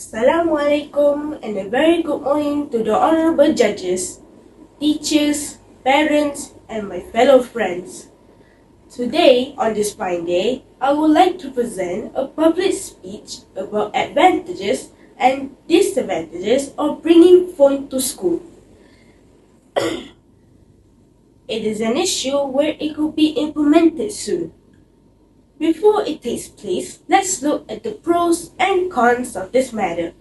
Assalamualaikum and a very good morning to the honorable judges, teachers, parents, and my fellow friends. Today, on this fine day, I would like to present a public speech about advantages and disadvantages of bringing phone to school. It is an issue where it could be implemented soon. Before it takes place, let's look at the pros and cons of this matter.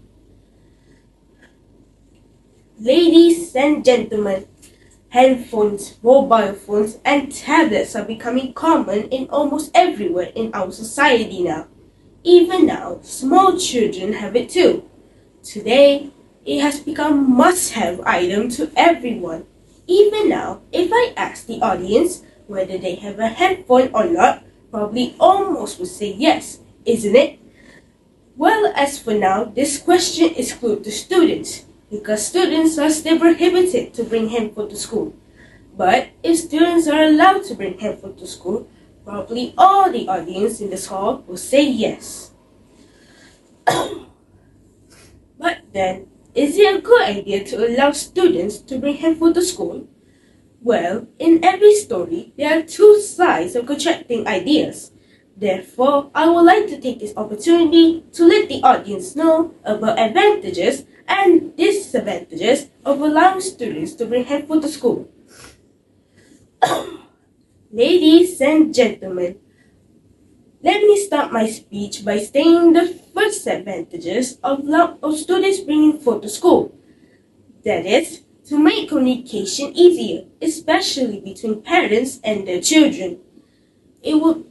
Ladies and gentlemen, handphones, mobile phones, and tablets are becoming common in almost everywhere in our society now. Even now, small children have it too. Today, it has become a must-have item to everyone. Even now, if I ask the audience whether they have a handphone or not, probably almost would say yes, isn't it? Well, as for now, this question is closed to students, because students are still prohibited to bring handphone to school. But if students are allowed to bring handphone to school, probably all the audience in this hall will say yes. But then, is it a good idea to allow students to bring handphone to school? Well, in every story, there are two sides of contrasting ideas. Therefore, I would like to take this opportunity to let the audience know about advantages and disadvantages of allowing students to bring handphone to school. Ladies and gentlemen, let me start my speech by stating the first advantages of students bringing phone to school. That is, to make communication easier, especially between parents and their children. It will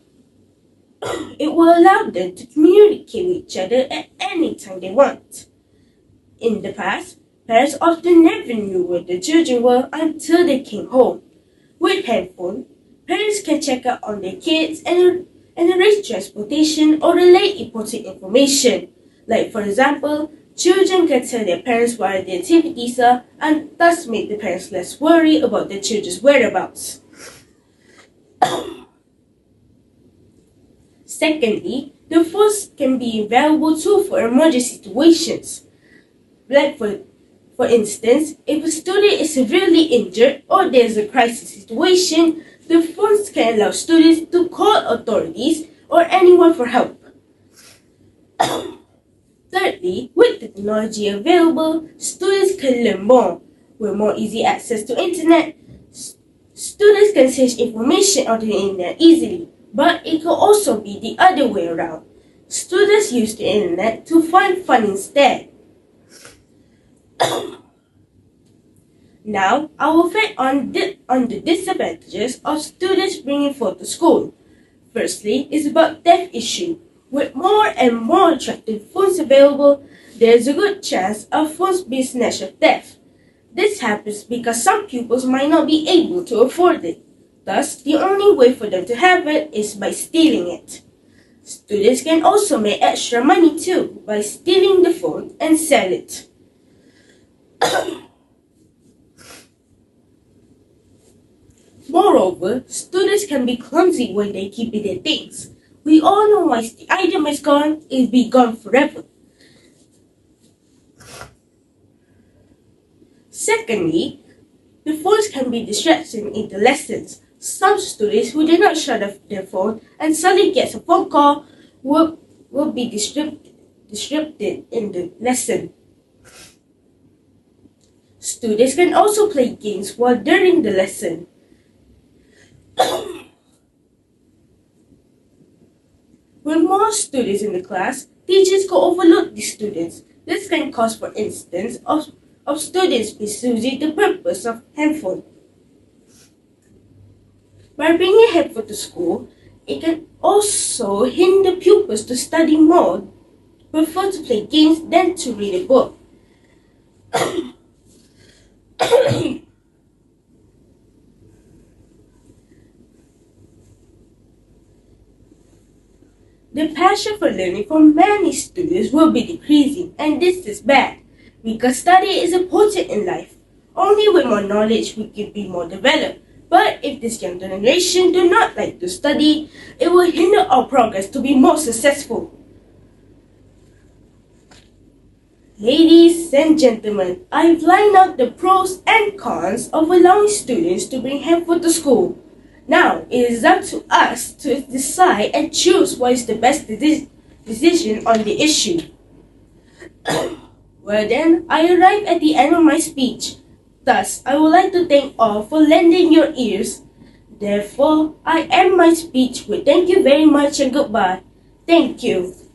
allow them to communicate with each other at any time they want. In the past, parents often never knew where their children were until they came home. With handphone, parents can check up on their kids and arrange transportation or relay important information. Like, for example, children can tell their parents what their activities are and thus make the parents less worried about their children's whereabouts. Secondly, the phone can be a valuable tool for emergency situations. Like for instance, if a student is severely injured or there is a crisis situation, the phones can allow students to call authorities or anyone for help. Thirdly, with the technology available, students can learn more. With more easy access to internet, students can search information on the internet easily, but it could also be the other way around. Students use the internet to find fun instead. Now, I will focus on the disadvantages of students bringing phone to school. Firstly, is about theft issue. With more and more attractive phones available, there is a good chance of phones being snatched or theft. This happens because some pupils might not be able to afford it. Thus, the only way for them to have it is by stealing it. Students can also make extra money too by stealing the phone and sell it. Moreover, students can be clumsy when they keep their things. We all know once the item is gone, it will be gone forever. Secondly, the phones can be distracting in the lessons. Some students who do not shut off their phone and suddenly gets a phone call will be disrupted in the lesson. Students can also play games while during the lesson. With more students in the class, teachers could overlook the students. This can cause, for instance, of students misusing the purpose of handphone. By bringing handphone to school, it can also hinder pupils to study more, prefer to play games than to read a book. The passion for learning for many students will be decreasing, and this is bad, because study is important in life. Only with more knowledge we can be more developed. But if this young generation do not like to study, it will hinder our progress to be more successful. Ladies and gentlemen, I've lined out the pros and cons of allowing students to bring handphone to school. Now, it is up to us to decide and choose what is the best decision on the issue. Well then, I arrive at the end of my speech. Thus, I would like to thank all for lending your ears. Therefore, I end my speech with thank you very much and goodbye. Thank you.